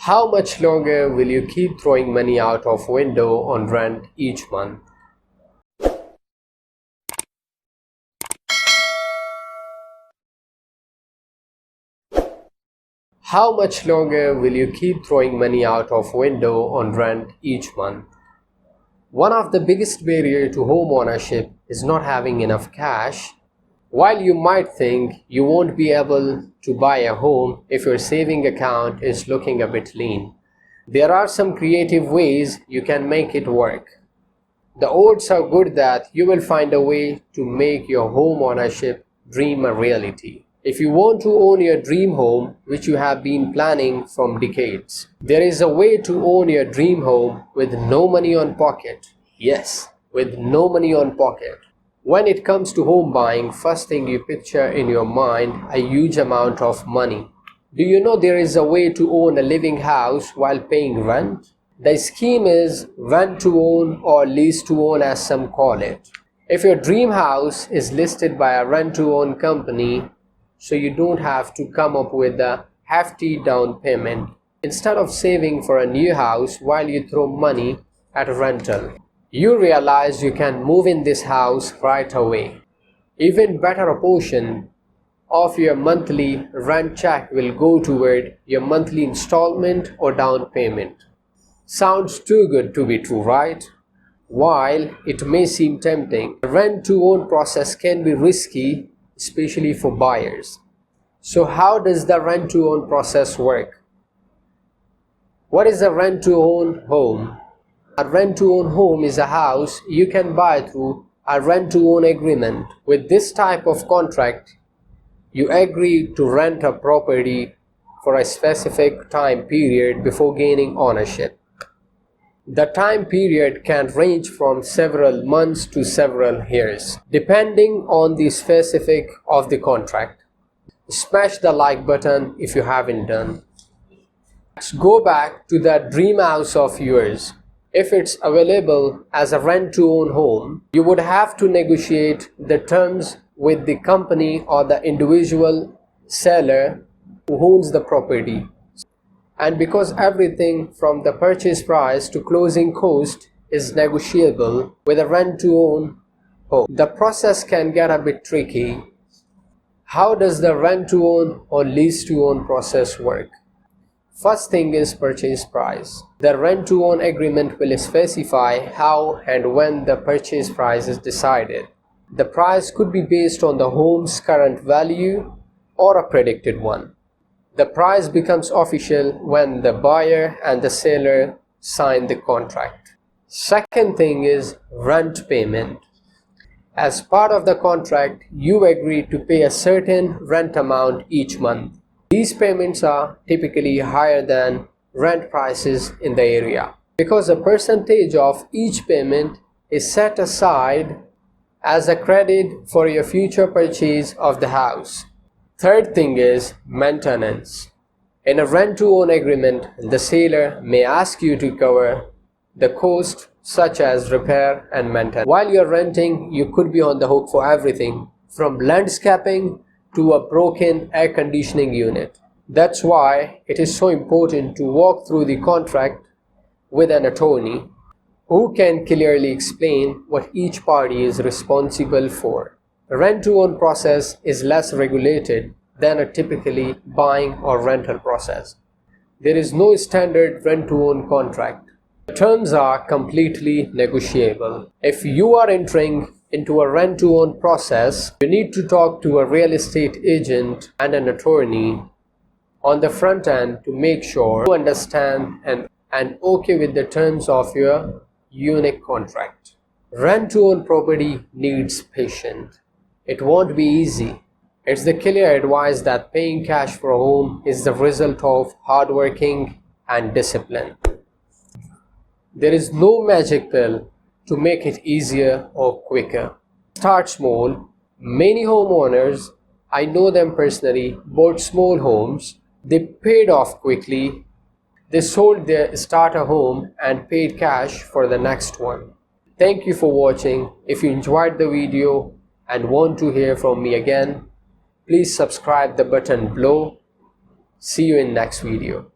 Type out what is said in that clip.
How much longer will you keep throwing money out of window on rent each month? How much longer will you keep throwing money out of window on rent each month? One of the biggest barriers to home ownership is not having enough cash. While you might think you won't be able to buy a home if your saving account is looking a bit lean, there are some creative ways you can make it work. The odds are good that you will find a way to make your home ownership dream a reality. If you want to own your dream home, which you have been planning from decades, there is a way to own your dream home with no money on pocket. Yes, with no money on pocket. When it comes to home buying, first thing you picture in your mind a huge amount of money. Do you know there is a way to own a living house while paying rent? The scheme is rent to own or lease to own, as some call it. If your dream house is listed by a rent to own company, so you don't have to come up with a hefty down payment instead of saving for a new house while you throw money at a rental. You realize you can move in this house right away. Even better, a portion of your monthly rent check will go toward your monthly installment or down payment. Sounds too good to be true, right? While it may seem tempting, the rent to own process can be risky, especially for buyers. So how does the rent to own process work? What is a rent to own home? A rent to own home is a house you can buy through a rent to own agreement. With this type of contract, you agree to rent a property for a specific time period before gaining ownership. The time period can range from several months to several years, depending on the specific of the contract. Smash the like button if you haven't done. Let's go back to that dream house of yours. If it's available as a rent to own home, you would have to negotiate the terms with the company or the individual seller who owns the property. And because everything from the purchase price to closing cost is negotiable with a rent to own home, the process can get a bit tricky. How does the rent to own or lease to own process work? First thing is purchase price. The rent to own agreement will specify how and when the purchase price is decided. The price could be based on the home's current value or a predicted one. The price becomes official when the buyer and the seller sign the contract. Second thing is rent payment. As part of the contract, you agree to pay a certain rent amount each month. These payments are typically higher than rent prices in the area because a percentage of each payment is set aside as a credit for your future purchase of the house. Third thing is maintenance. In a rent to own agreement, the seller may ask you to cover the cost such as repair and maintenance. While you're renting, you could be on the hook for everything from landscaping to a broken air conditioning unit. That's why it is so important to walk through the contract with an attorney who can clearly explain what each party is responsible for. The rent to own process is less regulated than a typically buying or rental process. There is no standard rent to own contract. The terms are completely negotiable. If you are entering into a rent to own process, you need to talk to a real estate agent and an attorney on the front end to make sure you understand and okay with the terms of your unique contract. Rent to own property needs patience. It won't be easy. It's the clear advice that paying cash for a home is the result of hard working and discipline. There is no magic pill to make it easier or quicker. Start small. Many homeowners, I know them personally, bought small homes. They paid off quickly. They sold their starter home and paid cash for the next one. Thank you for watching. If you enjoyed the video and want to hear from me again, please subscribe the button below. See you in next video.